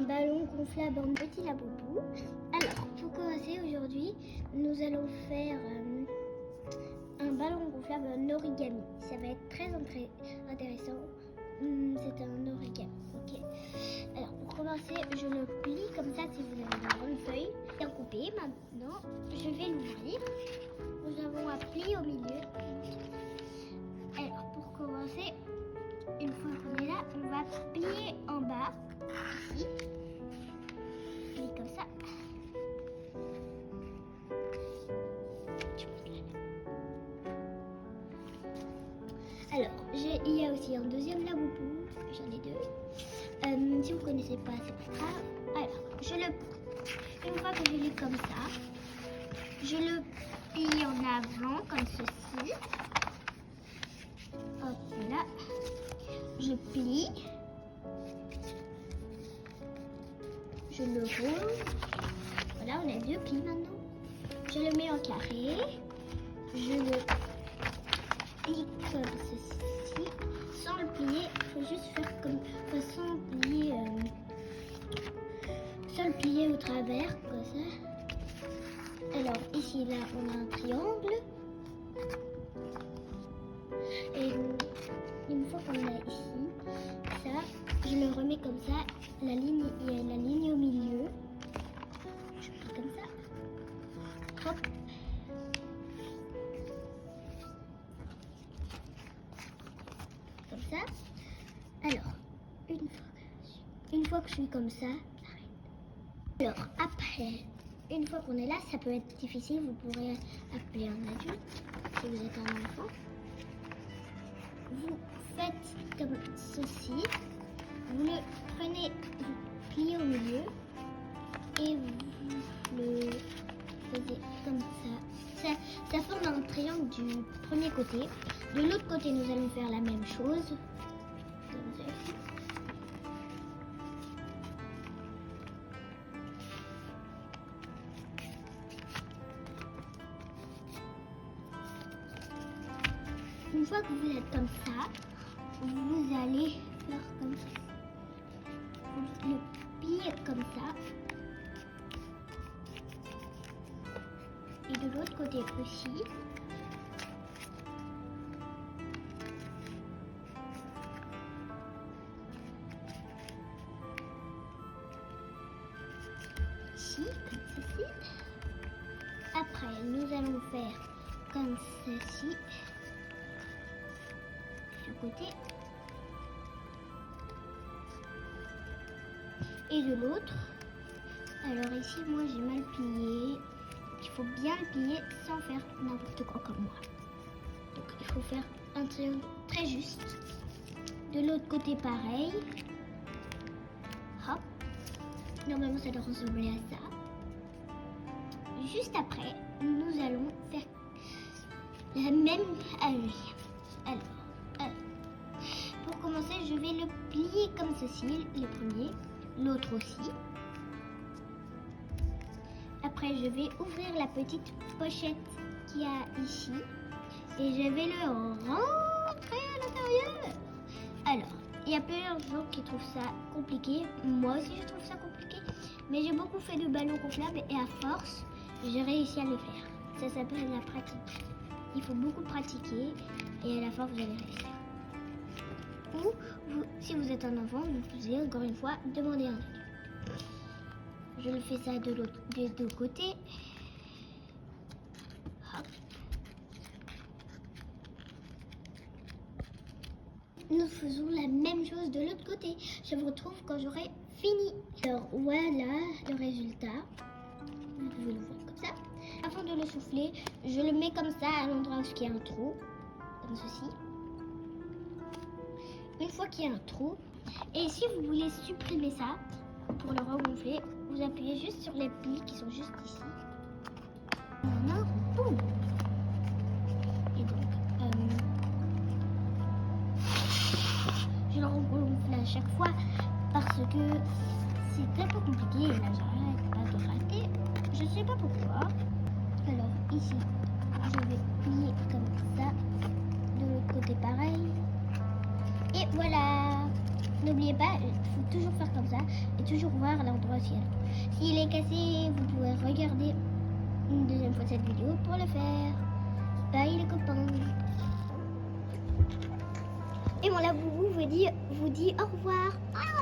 ballon gonflable en petit laboubou. Alors, pour commencer aujourd'hui, nous allons faire un ballon gonflable en origami. Ça va être très intéressant. C'est un origami, ok. Alors, pour commencer, je le plie comme ça si vous avez une grande feuille. Bien coupé. Maintenant, je vais l'ouvrir. Nous avons un pli au milieu. Alors, pour commencer, une fois qu'on est là, on va plier en bas, ici. Plier comme ça. Alors, il y a aussi un deuxième laboubou, j'en ai deux. Si vous ne connaissez pas, c'est pas grave. Alors, une fois que je l'ai comme ça, je le plie en avant comme ceci. Hop là, je plie, je le roule. Voilà, on a deux plis maintenant. Je le mets en carré, je le plie comme ceci, sans le plier. Il faut juste faire comme sans le plier au travers, comme ça. Alors ici, là, on a un triangle. Et une fois qu'on a ici, ça, je le remets comme ça. Il y a la ligne au milieu. Je plie comme ça. Hop. Comme ça. Alors, une fois que je suis comme ça, alors après, une fois qu'on est là, ça peut être difficile. Vous pourrez appeler un adulte si vous êtes un enfant. Vous faites comme ceci, vous le prenez, vous pliez au milieu et vous le faites comme ça. Ça forme un triangle du premier côté. De l'autre côté, nous allons faire la même chose. Comme ceci. Une fois que vous êtes comme ça, vous allez faire comme ça. Vous le pliez comme ça. Et de l'autre côté aussi. Ici, comme ceci. Après, nous allons faire comme ceci. Côté et de l'autre. Alors ici, moi j'ai mal plié. Il faut bien le plier sans faire n'importe quoi comme moi. Donc il faut faire un triangle très juste. De l'autre côté pareil. Hop. Normalement ça doit ressembler à ça. Juste après, nous allons faire la même allure. Alors, pour commencer, je vais le plier comme ceci, le premier, l'autre aussi. Après, je vais ouvrir la petite pochette qu'il y a ici et je vais le rentrer à l'intérieur. Alors, il y a plusieurs gens qui trouvent ça compliqué. Moi aussi, je trouve ça compliqué. Mais j'ai beaucoup fait de ballons gonflables et à force, j'ai réussi à le faire. Ça s'appelle la pratique. Il faut beaucoup pratiquer et à la fin, vous allez réussir. Ou, si vous êtes un enfant, vous pouvez encore une fois demander un adulte. Je le fais ça des deux côtés. Hop. Nous faisons la même chose de l'autre côté. Je vous retrouve quand j'aurai fini. Alors voilà le résultat. Vous pouvez l'ouvrir comme ça. Avant de le souffler, je le mets comme ça à l'endroit où il y a un trou, comme ceci. Une fois qu'il y a un trou, et si vous voulez supprimer ça pour le regonfler, vous appuyez juste sur les plis qui sont juste ici. Maintenant, boum. Et donc, je le regonfle à chaque fois parce que c'est un peu compliqué et là j'arrête pas de rater. Je sais pas pourquoi. Alors ici, je vais plier comme ça. De l'autre côté pareil. Et voilà. N'oubliez pas, il faut toujours faire comme ça et toujours voir l'endroit ciel. S'il est cassé, vous pouvez regarder une deuxième fois cette vidéo pour le faire. Bye les copains. Et mon Laboubou vous dit au revoir.